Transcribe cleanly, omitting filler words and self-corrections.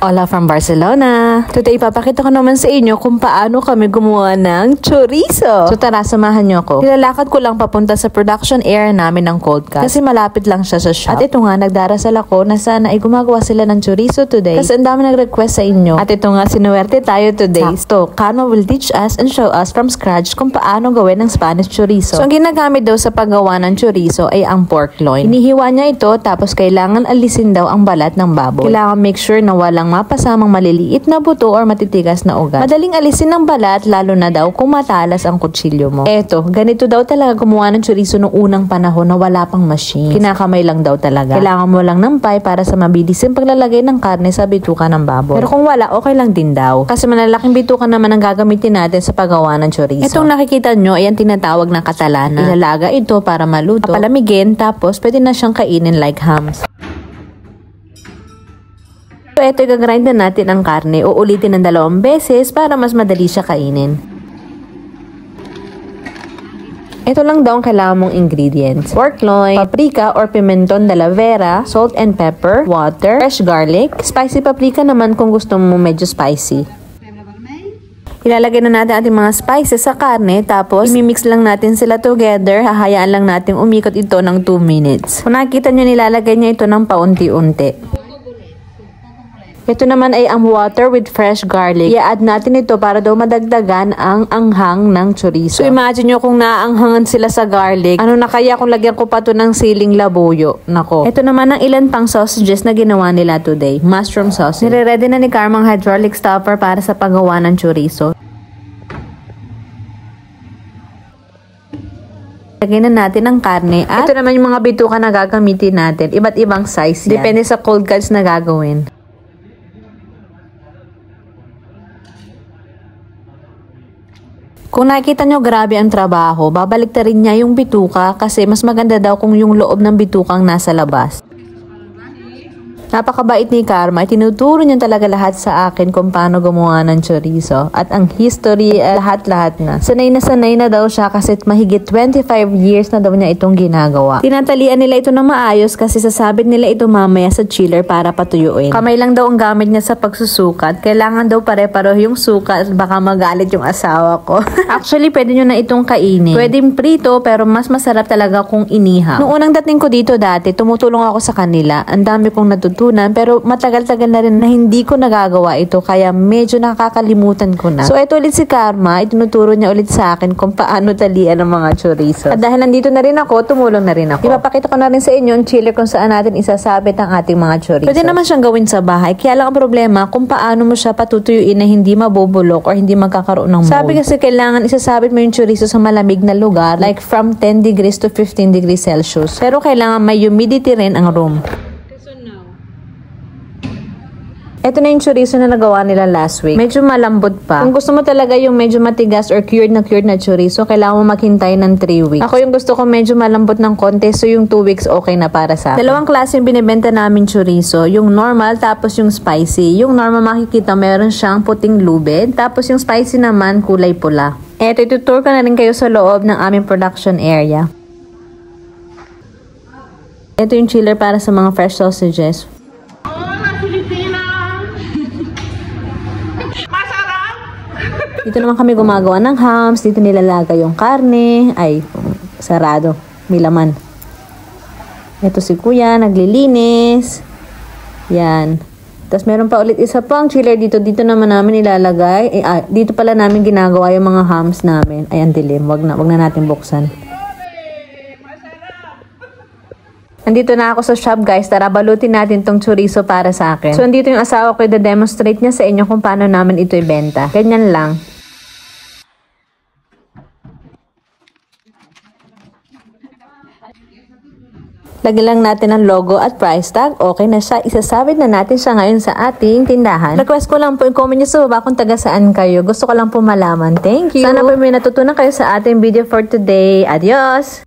Hola from Barcelona! Today, ipapakita ko naman sa inyo kung paano kami gumawa ng chorizo. So tara, samahan nyo ako. Nilalakad ko lang papunta sa production area namin ng Cold Cuts kasi malapit lang siya sa shop. At ito nga, nagdarasal ako na sana ay gumagawa sila ng chorizo today kasi ang dami nag-request sa inyo. At ito nga, sinuwerte tayo today. So, Karma will teach us and show us from scratch kung paano gawin ng Spanish chorizo. So, ang ginagamit daw sa paggawa ng chorizo ay ang pork loin. Hinihiwa niya ito tapos kailangan alisin daw ang balat ng baboy. Kailangan make sure na walang mapasamang maliliit na buto or matitigas na ugat. Madaling alisin ng balat lalo na daw kung matalas ang kutsilyo mo. Eto, ganito daw talaga gumawa ng chorizo noong unang panahon na wala pang machine. Kinakamay lang daw talaga. Kailangan mo lang ng pie para sa mabilising paglalagay ng karne sa bituka ng baboy. Pero kung wala, okay lang din daw. Kasi malalaking bituka naman ang gagamitin natin sa paggawa ng chorizo. Itong nakikita nyo ay ang tinatawag na katalana. Ilalaga ito para maluto, papalamigin, tapos pwede na siyang kainin like hams. So, ito i-grind na natin ang karne. Uulitin ng 2 beses para mas madali siya kainin. Ito lang daw ang kailangan mong ingredients. Pork loin, paprika or pimenton de la vera, salt and pepper, water, fresh garlic, spicy paprika naman kung gusto mo medyo spicy. Ilalagay na natin ating mga spices sa karne, tapos imimix lang natin sila together. Hahayaan lang natin umikot ito ng 2 minutes. Kung nakikita nyo, nilalagay niya ito ng paunti-unti. Ito naman ay ang water with fresh garlic. I-add natin ito para daw madagdagan ang anghang ng chorizo. So imagine nyo kung naanghangan sila sa garlic. Ano na kaya kung lagyan ko pa to ng siling labuyo? Nako. Ito naman ang ilan pang sausages na ginawa nila today. Mushroom sauce. Nire-ready na ni Karma ang hydraulic stopper para sa paggawa ng chorizo. Lagyan na natin ang karne at ito naman yung mga bituka na gagamitin natin. Iba't ibang size yan. Depende sa cold cuts na gagawin. Kung nakikita nyo grabe ang trabaho, babalik na rin niya yung bituka kasi mas maganda daw kung yung loob ng bitukang nasa labas. Napakabait ni Karma, tinuturo niya talaga lahat sa akin kung paano gumawa ng chorizo. At ang history, lahat-lahat na. Sanay na daw siya kasi mahigit 25 years na daw niya itong ginagawa. Tinatalian nila ito na maayos kasi sasabit nila ito mamaya sa chiller para patuyuin. Kamay lang daw ang gamit niya sa pagsusukat. Kailangan daw pare-pareho yung sukat at baka magalit yung asawa ko. Actually, pwede nyo na itong kainin. Pwedeng prito pero mas masarap talaga kung inihaw. Noong unang dating ko dito dati, tumutulong ako sa kanila. Ang dami kong natutunan. Pero matagal-tagal na rin na hindi ko nagagawa ito kaya medyo nakakalimutan ko na. So ito ulit si Karma, itinuturo niya ulit sa akin kung paano talian ng mga chorizo. At dahil nandito na rin ako, tumulong na rin ako. Ipapakita ko na rin sa inyo ang chiller kung saan natin isasabit ang ating mga chorizo. Pwede naman siyang gawin sa bahay, kaya lang ang problema kung paano mo siya patutuyuin na hindi mabubulok or hindi magkakaroon ng mold. Sabi kasi kailangan isasabit mo yung chorizo sa malamig na lugar like from 10 degrees to 15 degrees Celsius. Pero kailangan may humidity rin ang room. Ito na yung chorizo na nagawa nila last week. Medyo malambot pa. Kung gusto mo talaga yung medyo matigas or cured na chorizo, kailangan mo maghintay ng 3 weeks. Ako yung gusto ko medyo malambot ng konti, so yung 2 weeks okay na para sa akin. Dalawang klase yung binibenta namin chorizo. Yung normal, tapos yung spicy. Yung normal makikita, meron siyang puting lubid. Tapos yung spicy naman, kulay pula. Eto, itutour ko na rin kayo sa loob ng aming production area. Ito yung chiller para sa mga fresh sausages. Dito naman kami gumagawa ng hams. Dito nilalagay yung karne. Ay, sarado. May laman. Ito si Kuya, naglilinis. Yan. Tapos meron pa ulit isa pang chiller dito. Dito naman namin ilalagay. Dito pala namin ginagawa yung mga hams namin. Ay, ang dilim. Wag na natin buksan. Andito na ako sa shop guys, tara balutin natin tong chorizo para sa akin. So andito yung asawa ko, i-demonstrate niya sa inyo kung paano namin ito ibenta. Ganyan lang. Lagyan lang natin ang logo at price tag. Okay na siya. Isasabit na natin siya ngayon sa ating tindahan. Request ko lang po, i-comment nyo sa baba kung taga saan kayo. Gusto ko lang po malaman. Thank you. Sana po may natutunan kayo sa ating video for today. Adios!